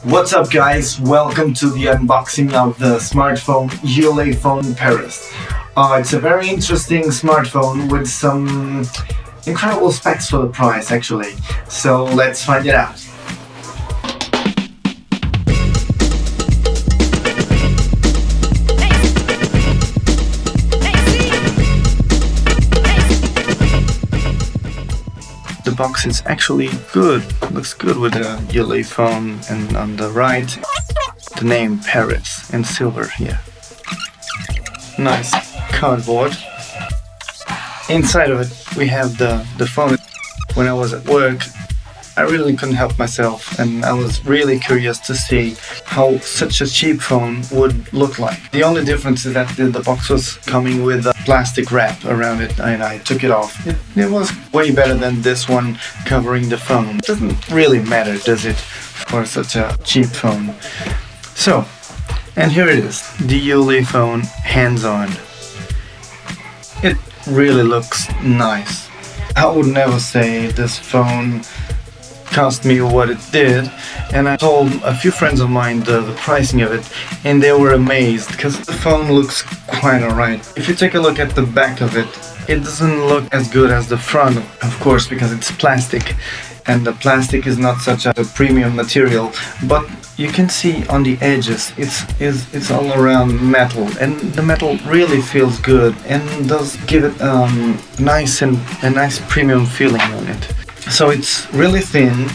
What's up guys, welcome to the unboxing of the smartphone Ulefone Paris. It's a very interesting smartphone with some incredible specs for the price actually, so let's find it out. The box is actually good, looks good with the Ulefone, and on the right the name Paris in silver here. Nice cardboard. Inside of it we have the phone. When I was at work I really couldn't help myself and I was really curious to see how such a cheap phone would look like. The only difference is that the box was coming with a plastic wrap around it and I took it off. It was way better than this one covering the phone. It doesn't really matter, does it, for such a cheap phone? So, and here it is, the Ulefone hands-on. It really looks nice. I would never say this phone cost me what it did, and I told a few friends of mine the pricing of it and they were amazed because the phone looks quite alright. If you take a look at the back of it, it doesn't look as good as the front, of course, because it's plastic and the plastic is not such a premium material, but you can see on the edges it's all around metal, and the metal really feels good and does give it a nice premium feeling on it. So it's really thin.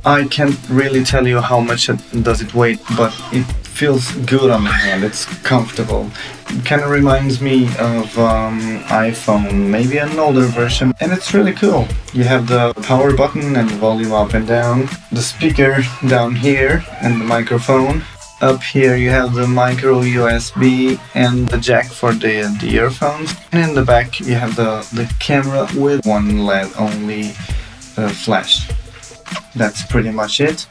I can't really tell you how much does it weigh, but it feels good on the hand. It's comfortable. It kind of reminds me of iPhone, maybe an older version, and it's really cool. You have the power button and the volume up and down, the speaker down here and the microphone. Up here you have the micro USB and the jack for the earphones, and in the back you have the camera with one LED only flash. That's pretty much it.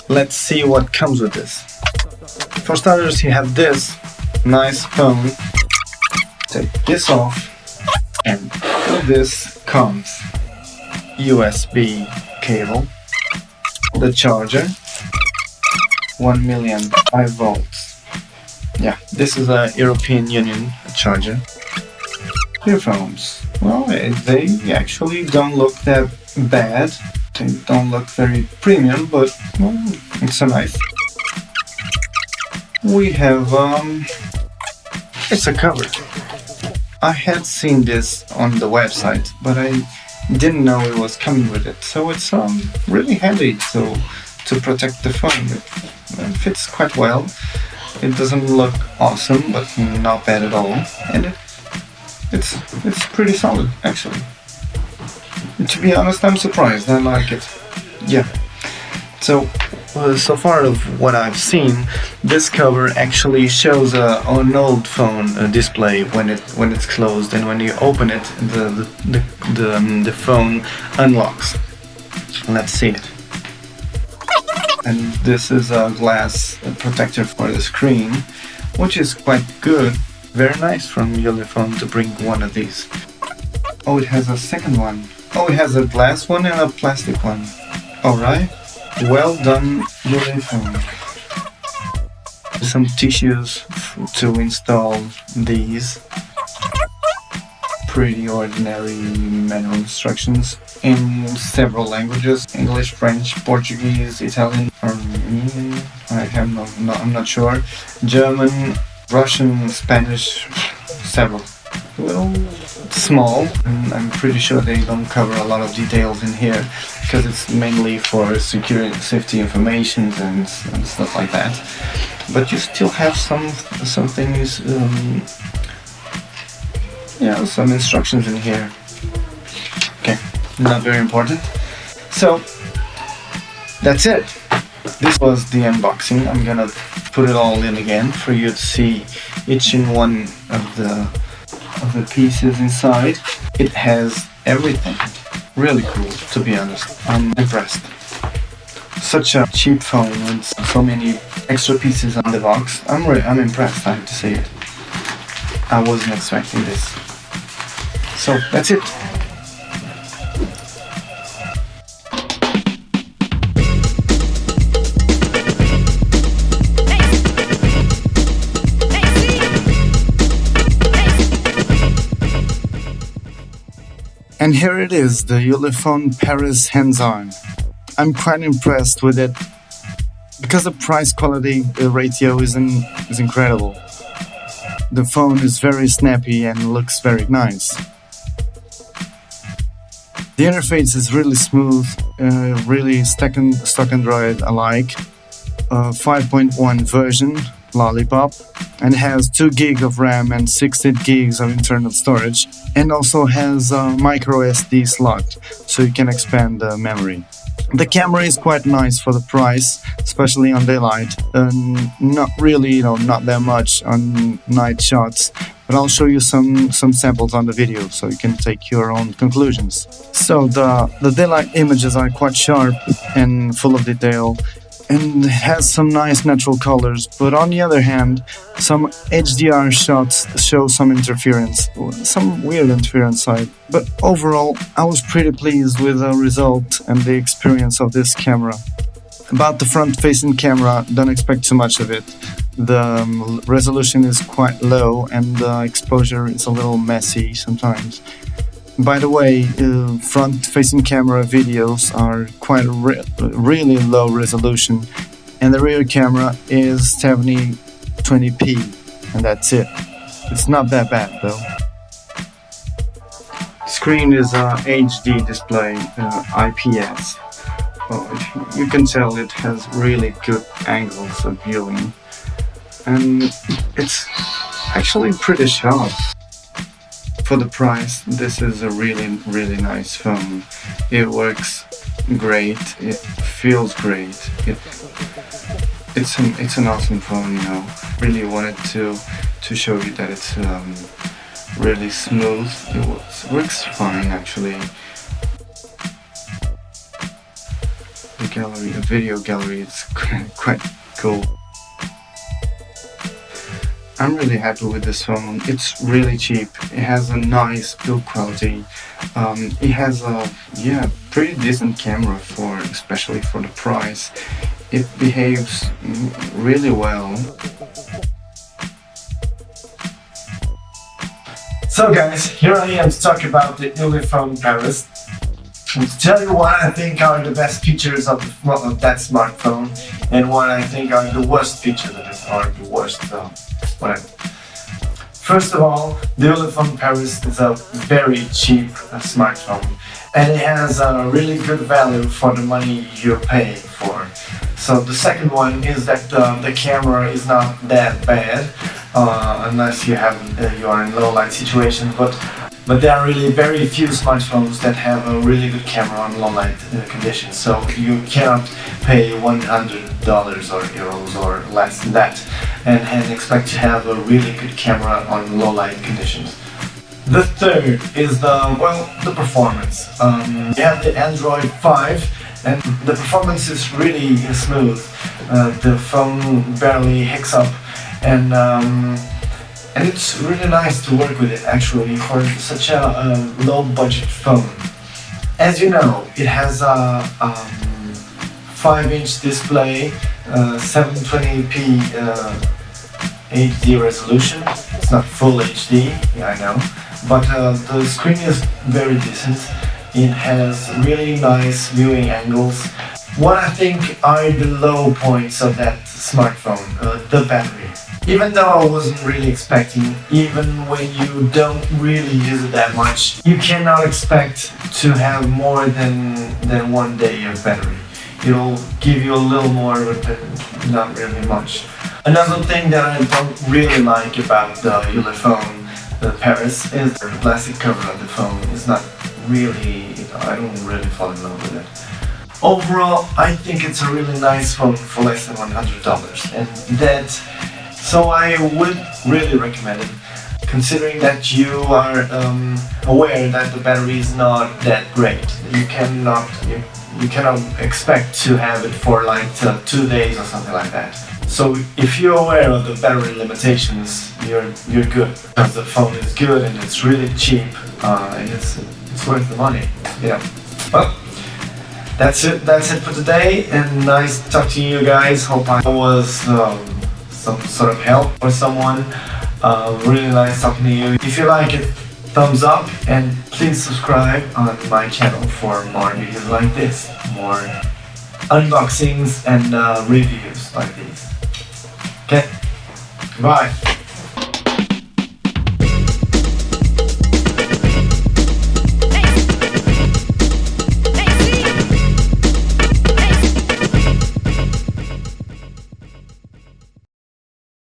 Let's see what comes with this. For starters, you have this nice phone. Take this off and with this comes USB cable, the charger, 1 million 5 volts. Yeah, this is a European Union charger. Earphones. Well, they actually don't look that bad. They don't look very premium, but well, it's a nice. We have it's a cover. I had seen this on the website, but I didn't know it was coming with it. So it's really handy to protect the phone. It fits quite well. It doesn't look awesome, but not bad at all, and it's pretty solid actually. To be honest, I'm surprised. I like it. Yeah. So far of what I've seen, this cover actually shows an old phone display when it's closed, and when you open it, the phone unlocks. Let's see it. And this is a glass protector for the screen, which is quite good. Very nice from Ulefone to bring one of these. Oh, it has a second one. Oh, it has a glass one and a plastic one. Alright. Well done, Ulefone. Some tissues to install these. Pretty ordinary manual instructions in several languages: English, French, Portuguese, Italian, Armenian, I'm not sure, German, Russian, Spanish, several. Well, small, and I'm pretty sure they don't cover a lot of details in here because it's mainly for security, safety information and stuff like that. But you still have some things, yeah, some instructions in here. Okay, not very important. So that's it. This was the unboxing. I'm gonna put it all in again for you to see each and one of the pieces inside. It has everything. Really cool, to be honest. I'm impressed. Such a cheap phone with so many extra pieces on the box. I'm impressed, I have to say it. I wasn't expecting this. So that's it. And here it is, the Ulefone Paris hands-on. I'm quite impressed with it because the price-quality ratio is incredible. The phone is very snappy and looks very nice. The interface is really smooth, really stock Android alike. 5.1 version, Lollipop, and has 2 GB of RAM and 16 GB of internal storage, and also has a micro SD slot, so you can expand the memory. The camera is quite nice for the price, especially on daylight. Not really, not that much on night shots, but I'll show you some samples on the video so you can take your own conclusions. So the daylight images are quite sharp and full of detail, and has some nice natural colors, but on the other hand, some HDR shots show some interference, some weird interference side. But overall, I was pretty pleased with the result and the experience of this camera. About the front-facing camera, don't expect too much of it. The resolution is quite low and the exposure is a little messy sometimes. By the way, front-facing camera videos are quite really low resolution, and the rear camera is 720p, and that's it. It's not that bad though. Screen is a HD display, IPS. Well, you can tell it has really good angles of viewing, and it's actually pretty sharp. For the price, this is a really nice phone. It works great, it feels great, it's an awesome phone, Really wanted to show you that it's really smooth. It works fine actually. The video gallery is quite cool. I'm really happy with this phone. It's really cheap. It has a nice build quality. It has a pretty decent camera especially for the price. It behaves really well. So guys, here I am to talk about the Ulefone Paris. And to tell you what I think are the best features of that smartphone and what I think are the worst features of it, or the worst whatever. First of all, the Ulefone Paris is a very cheap smartphone, and it has a really good value for the money you're paying for. So the second one is that the camera is not that bad, unless you are in low light situations, but there are really very few smartphones that have a really good camera on low light conditions, so you cannot pay $100 or euros or less than that and expect to have a really good camera on low light conditions. The third is the performance. You have the Android 5 and the performance is really smooth. The phone barely hicks up, and it's really nice to work with it actually for such a low budget phone. As you know, it has a 5-inch display, 720p HD resolution. It's not full HD, yeah, I know, but the screen is very decent. It has really nice viewing angles. What I think are the low points of that smartphone, the battery. Even though I wasn't really expecting, even when you don't really use it that much, you cannot expect to have more than 1 day of battery. It'll give you a little more, but not really much. Another thing that I don't really like about the Ulefone Paris is the plastic cover of the phone. It's not really, I don't really fall in love with it. Overall, I think it's a really nice phone for less than $100, and so I would really recommend it, considering that you are aware that the battery is not that great. You cannot expect to have it for like 2 days or something like that. So if you're aware of the battery limitations, you're good, because the phone is good and it's really cheap, and it's worth the money. Yeah. Well, that's it for today, and nice to talk to you guys. Hope I was some sort of help for someone. Really nice talking to you. If you like it, thumbs up, and please subscribe on my channel for more videos like this, more unboxings and reviews like these. Okay, bye.